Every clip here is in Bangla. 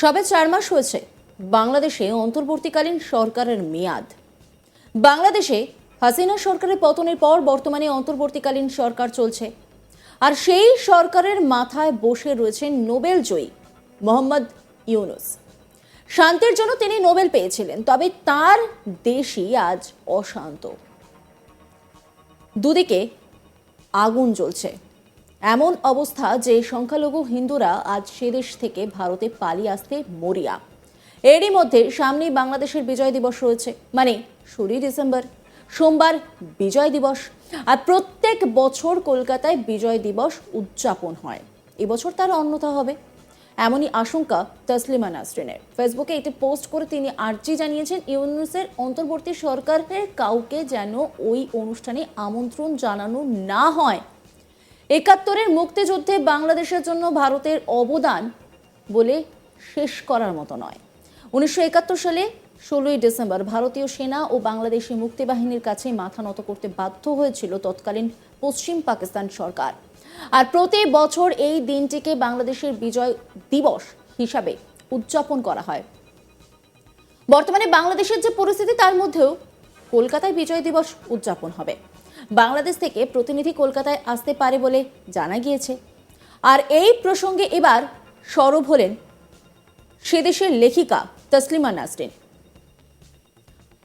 সবে 4 মাস হয়েছে বাংলাদেশে অন্তর্বর্তীকালীন সরকারের মেয়াদ। বাংলাদেশে হাসিনা সরকারের পতনের পর বর্তমানে অন্তর্বর্তীকালীন সরকার চলছে, আর সেই সরকারের মাথায় বসে রয়েছেন নোবেল জয়ী মোহাম্মদ ইউনূস। শান্তির জন্য তিনি নোবেল পেয়েছিলেন, তবে তার দেশই আজ অশান্ত। দুদিকে আগুন জ্বলছে। এমন অবস্থা যে সংখ্যালঘু হিন্দুরা আজ সে দেশ থেকে ভারতে পালিয়ে আসতে মরিয়া। এরই মধ্যে সামনেই বাংলাদেশের বিজয় দিবস রয়েছে, মানে 16 ডিসেম্বর সোমবার বিজয় দিবস। আর প্রত্যেক বছর কলকাতায় বিজয় দিবস উদযাপন হয়, এবছর তার অন্যথা হবে এমনই আশঙ্কা তসলিমা নাসরিনের। ফেসবুকে একটি পোস্ট করে তিনি আর্জি জানিয়েছেন ইউনূসের অন্তর্বর্তী সরকারের কাউকে যেন ওই অনুষ্ঠানে আমন্ত্রণ জানানো না হয়। ৭১-এর মুক্তিযুদ্ধে বাংলাদেশের জন্য ভারতের অবদান বলে শেষ করার মতো নয়। ১৯৭১ সালে ১৬ই ডিসেম্বর ভারতীয় সেনা ও বাংলাদেশি মুক্তিবাহিনীর কাছে মাথা নত করতে বাধ্য হয়েছিল তৎকালীন পশ্চিম পাকিস্তান সরকার। আর প্রতি বছর এই দিনটিকে বাংলাদেশের বিজয় দিবস হিসাবে উদযাপন করা হয়। বর্তমানে বাংলাদেশের যে পরিস্থিতি, তার মধ্যেও কলকাতায় বিজয় দিবস উদযাপন হবে। বাংলাদেশ থেকে প্রতিনিধি কলকাতায় আসতে পারে বলে জানা গিয়েছে। আর এই প্রসঙ্গে এবার সরব হলেন সেদেশের লেখিকা তসলিমা নাসরিন।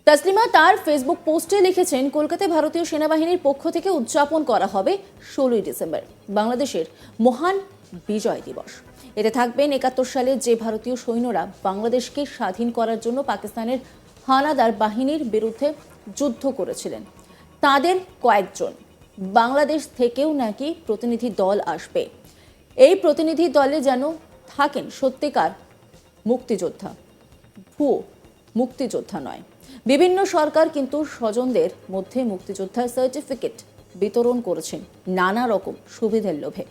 তসলিমা তার ফেসবুক পোস্টে লিখেছেন, কলকাতায় ভারতীয় সেনাবাহিনীর পক্ষ থেকে উদযাপন করা হবে 16ই ডিসেম্বর বাংলাদেশের মহান বিজয় দিবস। এতে থাকবেন ৭১ সালে যে ভারতীয় সৈন্যরা বাংলাদেশকে স্বাধীন করার জন্য পাকিস্তানের হানাদার বাহিনীর বিরুদ্ধে যুদ্ধ করেছিলেন, তাদের কয়েকজন। বাংলাদেশ থেকেও নাকি প্রতিনিধি দল আসবে। এই প্রতিনিধি দলে যেন থাকেন সত্যিকার মুক্তিযোদ্ধা, ভুয়ো মুক্তিযোদ্ধা নয়। বিভিন্ন সরকার কিন্তু স্বজনদের মধ্যে মুক্তিযোদ্ধার সার্টিফিকেট বিতরণ করেছেন নানা রকম সুবিধার লোভে।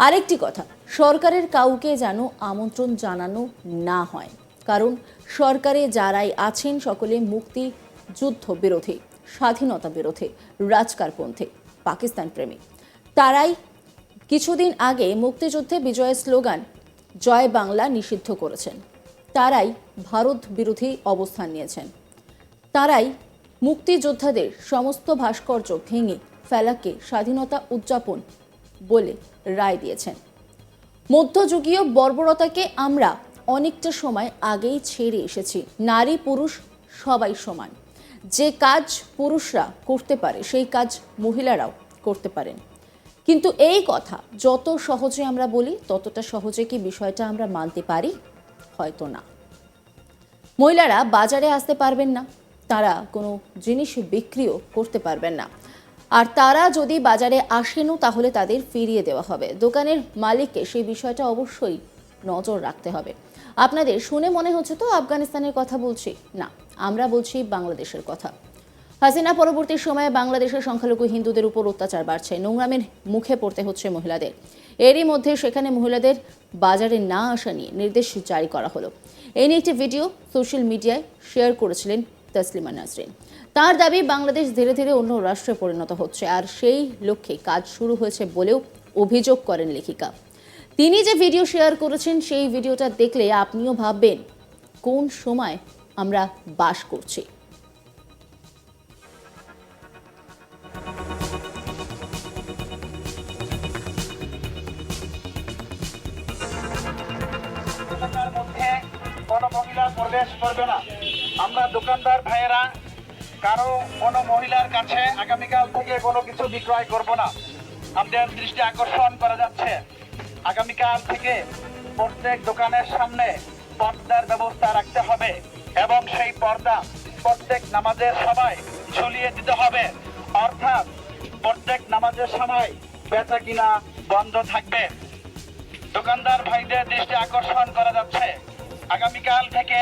আরেকটি কথা, সরকারের কাউকে যেন আমন্ত্রণ জানানো না হয়, কারণ সরকারে যারাই আছেন সকলে মুক্তি যুদ্ধ বিরোধী, স্বাধীনতা বিরোধী, রাজকারপন্থী, পাকিস্তান প্রেমী। তারাই কিছুদিন আগে মুক্তিযুদ্ধে বিজয়ের স্লোগান জয় বাংলা নিষিদ্ধ করেছেন। তারাই ভারত বিরোধী অবস্থান নিয়েছেন। তারাই মুক্তিযোদ্ধাদের সমস্ত ভাস্কর্য ভেঙে ফেলাকে স্বাধীনতা উদযাপন বলে রায় দিয়েছেন। মধ্যযুগীয় বর্বরতাকে আমরা অনেকটা সময় আগেই ছেড়ে এসেছি। নারী পুরুষ সবাই সমান। যে কাজ পুরুষরা করতে পারে সেই কাজ মহিলারাও করতে পারেন। কিন্তু এই কথা যত সহজে আমরা বলি, ততটা সহজে কি বিষয়টা আমরা মানতে পারি? হয়তো না। মহিলারা বাজারে আসতে পারবেন না, তারা কোনো জিনিস বিক্রিও করতে পারবেন না। আর তারা যদি বাজারে আসেনও তাহলে তাদের ফিরিয়ে দেওয়া হবে। দোকানের মালিককে সেই বিষয়টা অবশ্যই নজর রাখতে হবে। আপনাদের শুনে মনে হচ্ছে তো আফগানিস্তানের কথা বলছি, না, আমরা বলছি বাংলাদেশের কথা। হাসিনা পরবর্তী সময়ে বাংলাদেশের সংখ্যালঘু হিন্দুদের উপর অত্যাচার বাড়ছে, নোংরামের মুখে পড়তে হচ্ছে মহিলাদের। এরই মধ্যে সেখানে মহিলাদের বাজারে না আসা নিয়ে নির্দেশ জারি করা হলো। এই নিয়ে একটি ভিডিও সোশ্যাল মিডিয়ায় শেয়ার করেছিলেন তসলিমা নাসরিন। তার দাবি, বাংলাদেশ ধীরে ধীরে অন্য রাষ্ট্রে পরিণত হচ্ছে, আর সেই লক্ষ্যে কাজ শুরু হয়েছে বলেও অভিযোগ করেন লেখিকা। তিনি যে ভিডিও শেয়ার করেছেন সেই ভিডিওটা দেখলে আপনিও ভাববেন কোন সময় আমরা বাস করছি। কোনো মহিলা প্রবেশ করবে না। আমরা দোকানদার ভাইয়েরা কারো কোনো মহিলার কাছে আগামীকাল থেকে কোনো কিছু বিক্রয় করব না। আমাদের দৃষ্টি আকর্ষণ করা যাচ্ছে, আগামীকাল থেকে প্রত্যেক দোকানের সামনে পর্দার ব্যবস্থা রাখতে হবে এবং সেই পর্দা প্রত্যেক নামাজের সময় ঝুলিয়ে দিতে হবে। অর্থাৎ প্রত্যেক নামাজের সময় বেচা কিনা বন্ধ থাকবে। দোকানদার ভাইদের দৃষ্টি আকর্ষণ করা যাচ্ছে, আগামীকাল থেকে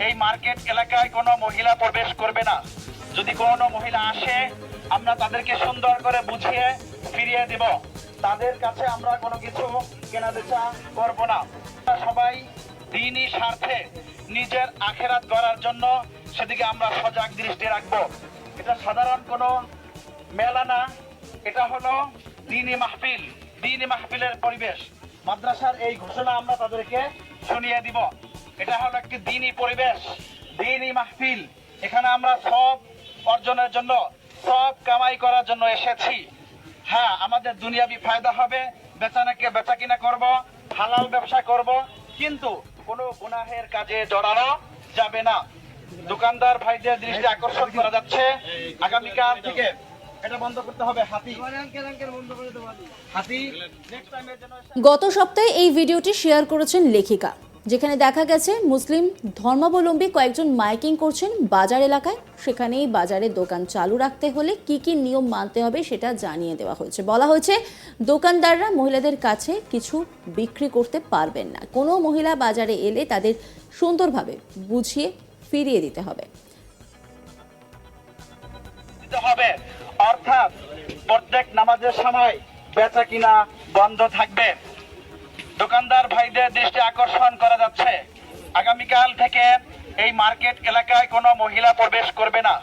এই মার্কেট এলাকায় কোনো মহিলা প্রবেশ করবে না। যদি কোনো মহিলা আসে আমরা তাদেরকে সুন্দর করে বুঝিয়ে ফিরিয়ে দেব। তাদের কাছে আমরা কোনো কিছু কেনা বেচা করব না। সবাই দ্বীনি স্বার্থে নিজের আখেরাত গড়ার জন্য সেদিকে আমরা সজাগ দৃষ্টি রাখবো। এটা সাধারণ কোনো মেলা না, এটা হলো দ্বীনি মাহফিল, দ্বীনি মাহফিলের পরিবেশ। মাদ্রাসার এই ঘোষণা আমরা তাদেরকে শুনিয়ে দিব। এটা হলো একটি দ্বীনি পরিবেশ, দ্বীনি মাহফিল। এখানে আমরা সব অর্জনের জন্য, সব কামাই করার জন্য এসেছি। হ্যাঁ, আমাদের দুনিয়াবি ফায়দা হবে, বেচা কিনা করব, হালাল ব্যবসা করব, কিন্তু কোনো গুনাহের কাজে জড়ানো যাবে না। দোকানদার ভাইদের দৃষ্টি আকর্ষণ করা যাচ্ছে, আগামীকাল থেকে এটা বন্ধ করতে হবে। হাতি নেক্সট টাইমের জন্য গত সপ্তাহে এই ভিডিওটি শেয়ার করেছেন লেখিকা, যেখানে দেখা গেছে মুসলিম ধর্মাবলম্বী কয়েকজন মাইকিং করছেন বাজার এলাকায়। সেখানেই বাজারে দোকান চালু রাখতে হলে কি কি নিয়ম মানতে হবে সেটা জানিয়ে দেওয়া হয়েছে। বলা হয়েছে দোকানদাররা মহিলাদের কাছে কিছু বিক্রি করতে পারবেন না। কোনো মহিলা বাজারে এলে তাদের সুন্দরভাবে বুঝিয়ে ফিরিয়ে দিতে হবে। অর্থাৎ প্রত্যেক নামাজের সময় বেচা কিনা বন্ধ থাকবে। দোকানদার ভাইদের দৃষ্টি আকর্ষণ করা যাচ্ছে, আগামীকাল থেকে এই মার্কেট এলাকায় কোনো মহিলা প্রবেশ করবে না।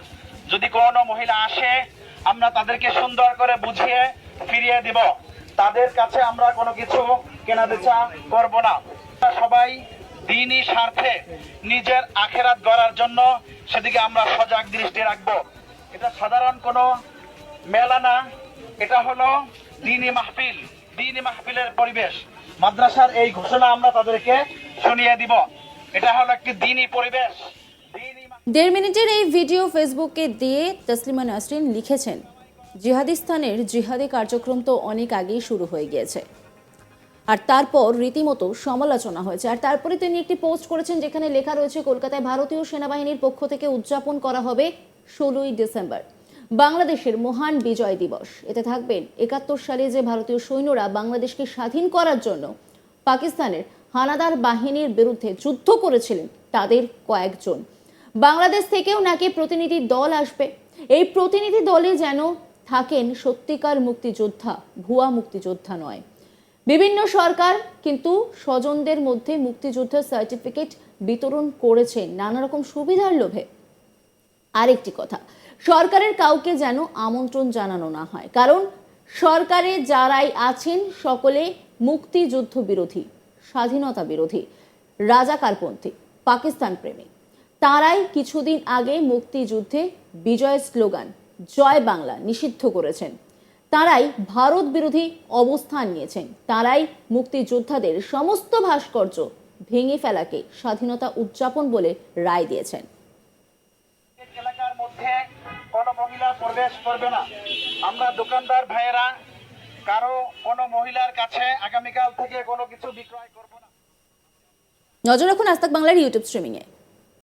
যদি কোনো মহিলা আসে, আমরা তাদেরকে সুন্দর করে বুঝিয়ে ফিরিয়ে দিব। তাদের কাছে আমরা কোনো কিছু কেনা বেচা করব না। সবাই দ্বীনি স্বার্থে নিজের আখেরাত গড়ার জন্য সেদিকে আমরা সজাগ দৃষ্টি রাখবো। এটা সাধারণ কোনো মেলা না, এটা হলো দ্বীনি মাহফিল, দ্বীনি মাহফিলের পরিবেশ। মাদ্রাসার এই ঘোষণা আমরা তাদেরকে শুনিয়ে দিব। এটা হলো একটি দ্বীনি পরিবেশ। 1.5 মিনিটের এই ভিডিও ফেসবুকে দিয়ে তসলিমা নাসরিন লিখেছেন, জিহাদিস্তানের জিহাদি কার্যক্রম তো অনেক আগেই শুরু হয়ে গিয়েছে, আর তারপর রীতিমতো সমালোচনা হয়েছে। আর তারপরে তিনি একটি পোস্ট করেছেন যেখানে লেখা রয়েছে, কলকাতায় ভারতীয় সেনাবাহিনীর পক্ষ থেকে উদযাপন করা হবে 16ই ডিসেম্বর বাংলাদেশের মহান বিজয় দিবস। এতে থাকবেন 71 সালে যে ভারতীয় সৈন্যরা বাংলাদেশকে স্বাধীন করার জন্য পাকিস্তানের হানাদার বাহিনীর বিরুদ্ধে যুদ্ধ করেছিলেন তাদের কয়েকজন। বাংলাদেশ থেকেও নাকি প্রতিনিধি দল আসবে। এই প্রতিনিধি দলে যেন থাকেন সত্যিকার মুক্তিযোদ্ধা, ভুয়া মুক্তিযোদ্ধা নয়। বিভিন্ন সরকার কিন্তু স্বজনদের মধ্যে মুক্তিযোদ্ধার সার্টিফিকেট বিতরণ করেছেন নানা রকম সুবিধার লোভে। আরেকটি কথা, সরকারের কাউকে যেন আমন্ত্রণ জানানো না হয়, কারণ সরকারে যারাই আছেন সকলে মুক্তিযুদ্ধ বিরোধী, স্বাধীনতা বিরোধী, রাজাকারপন্থী, পাকিস্তান প্রেমী। তারাই কিছুদিন আগে মুক্তিযুদ্ধে বিজয় স্লোগান জয় বাংলা নিষিদ্ধ করেছেন। তারাই ভারত বিরোধী অবস্থান নিয়েছেন। তারাই মুক্তিযোদ্ধাদের সমস্ত ভাস্কর্য ভেঙে ফেলাকে স্বাধীনতা উদযাপন বলে রায় দিয়েছেন। এলাকার মধ্যে কোনো মহিলা প্রবেশ করবে না। আমরা দোকানদার ভাইয়েরা কারো কোনো মহিলার কাছে আগামীকাল থেকে কোনো কিছু বিক্রয় করব না। নজর রাখুন আজ তাক বাংলার ইউটিউব স্ট্রিমিংয়ে।